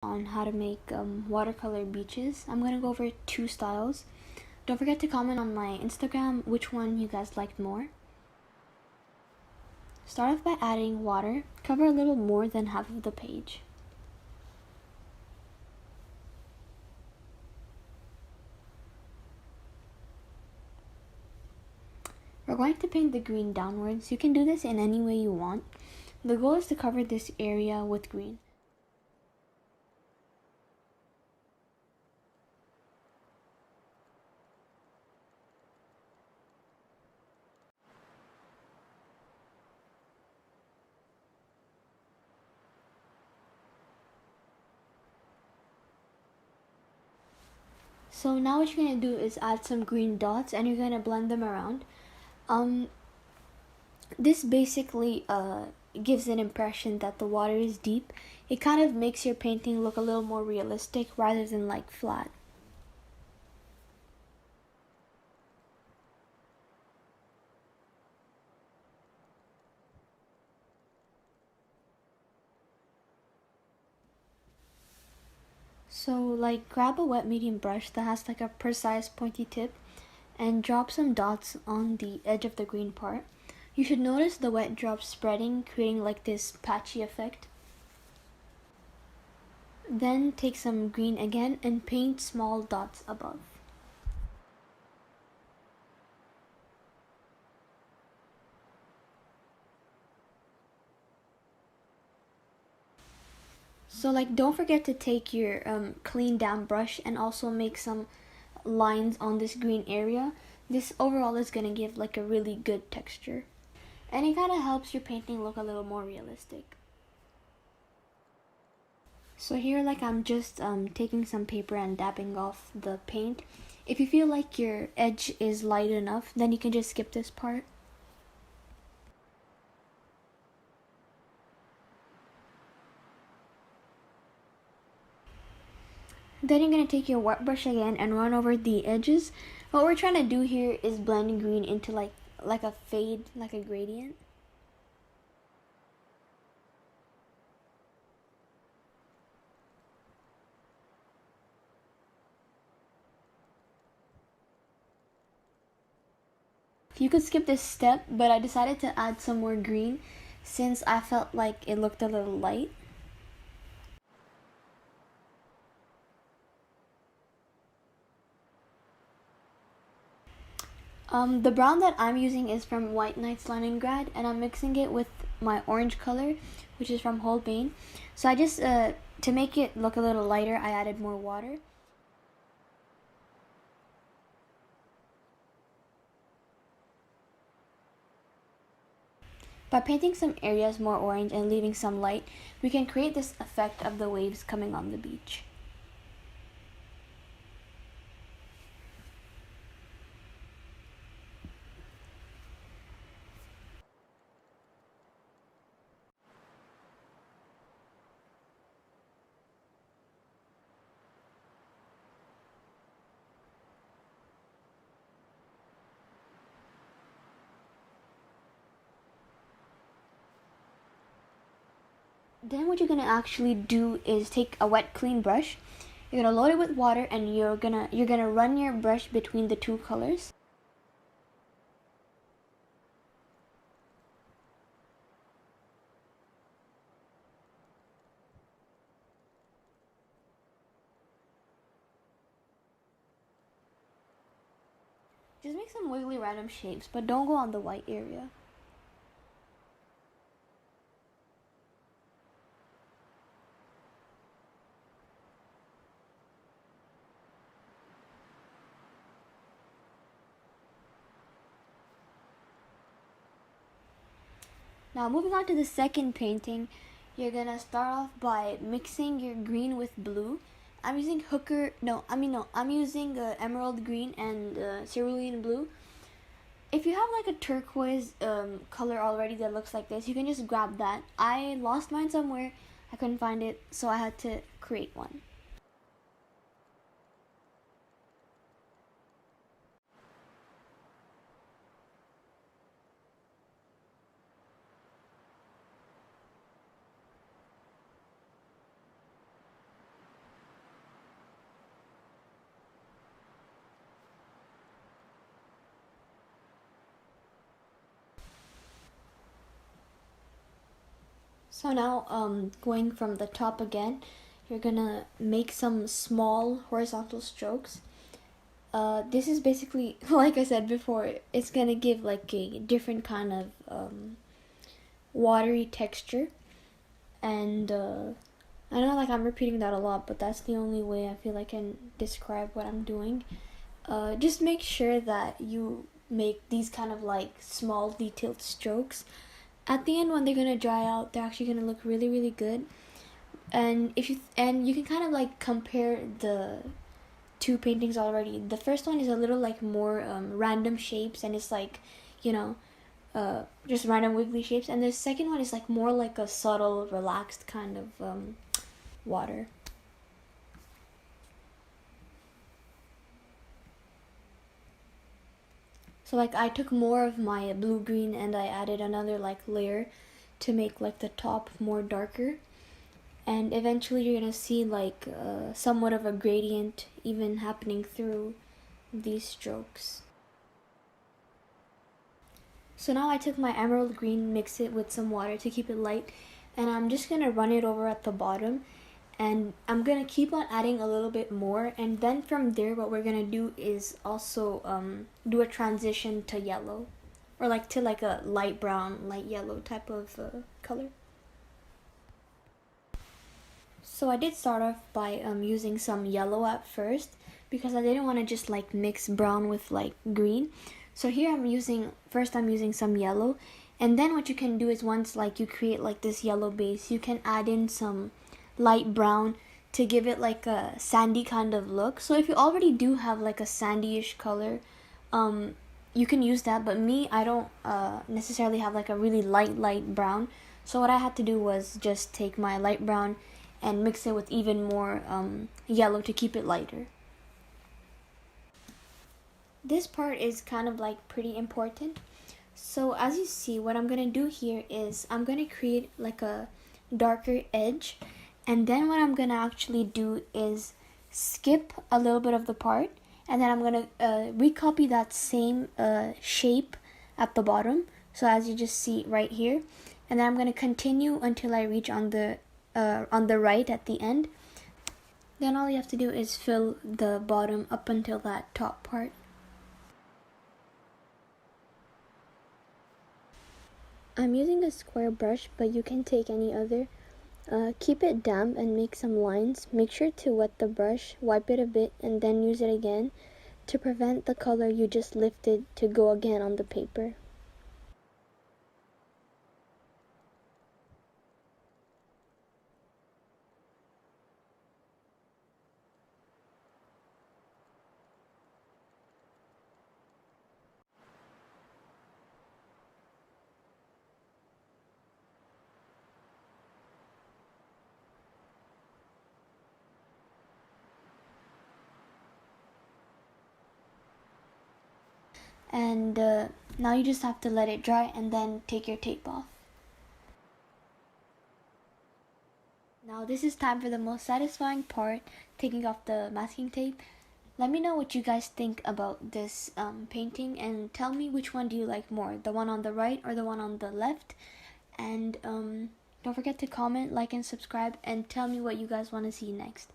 On how to make watercolor beaches. I'm gonna go over two styles. Don't forget to comment on my Instagram which one you guys liked more. Start off by adding water. Cover a little more than half of the page. We're going to paint the green downwards. You can do this in any way you want. The goal is to cover this area with green. So now what you're going to do is add some green dots and you're going to blend them around. This basically gives an impression that the water is deep. It kind of makes your painting look a little more realistic rather than like flat. So like grab a wet medium brush that has like a precise pointy tip and drop some dots on the edge of the green part. You should notice the wet drops spreading, creating like this patchy effect. Then take some green again and paint small dots above. So like don't forget to take your clean damp brush and also make some lines on this green area. This overall is going to give like a really good texture. And it kind of helps your painting look a little more realistic. So here like I'm just taking some paper and dabbing off the paint. If you feel like your edge is light enough, then you can just skip this part. Then you're going to take your wet brush again and run over the edges. What we're trying to do here is blend green into like a fade, like a gradient. You could skip this step, but I decided to add some more green since I felt like it looked a little light. The brown that I'm using is from White Nights Leningrad, and I'm mixing it with my orange color, which is from Holbein. So I just, to make it look a little lighter, I added more water. By painting some areas more orange and leaving some light, we can create this effect of the waves coming on the beach. Then what you're gonna actually do is take a wet clean brush. You're gonna load it with water and you're gonna run your brush between the two colors. Just make some wiggly random shapes, but don't go on the white area. Now moving on to the second painting, you're gonna start off by mixing your green with blue. I'm using I'm using emerald green and cerulean blue. If you have like a turquoise color already that looks like this, you can just grab that. I lost mine somewhere, I couldn't find it, so I had to create one. So now going from the top again, you're gonna make some small horizontal strokes. This is basically, like I said before, it's gonna give like a different kind of watery texture. And I know like I'm repeating that a lot, but that's the only way I feel I can describe what I'm doing. Just make sure that you make these kind of like small detailed strokes. At the end, when they're gonna dry out, they're actually gonna look really, really good. And you can kind of like compare the two paintings already. The first one is a little like more random shapes, and it's like, you know, just random wiggly shapes. And the second one is like more like a subtle, relaxed kind of water. So like I took more of my blue-green and I added another like layer to make like the top more darker. And eventually you're gonna see like somewhat of a gradient even happening through these strokes. So now I took my emerald green, mixed it with some water to keep it light, and I'm just gonna run it over at the bottom, and I'm gonna keep on adding a little bit more, and then from there what we're gonna do is also do a transition to yellow, or like to like a light brown, light yellow type of color. So I did start off by using some yellow at first because I didn't want to just like mix brown with like green. So here I'm using some yellow, and then what you can do is once like you create like this yellow base, you can add in some light brown to give it like a sandy kind of look. So if you already do have like a sandy-ish color, you can use that, but me, I don't necessarily have like a really light brown. So what I had to do was just take my light brown and mix it with even more yellow to keep it lighter. This part is kind of like pretty important. So as you see, what I'm gonna do here is I'm gonna create like a darker edge, and then what I'm gonna actually do is skip a little bit of the part, and then I'm gonna recopy that same shape at the bottom. So as you just see right here, and then I'm gonna continue until I reach on the right at the end. Then all you have to do is fill the bottom up until that top part. I'm using a square brush, but you can take any other. Keep it damp and make some lines. Make sure to wet the brush, wipe it a bit, and then use it again to prevent the color you just lifted to go again on the paper. And now you just have to let it dry and then take your tape off. Now this is time for the most satisfying part, taking off the masking tape. Let me know what you guys think about this painting, and tell me which one do you like more, the one on the right or the one on the left. And don't forget to comment, like, and subscribe, and tell me what you guys want to see next.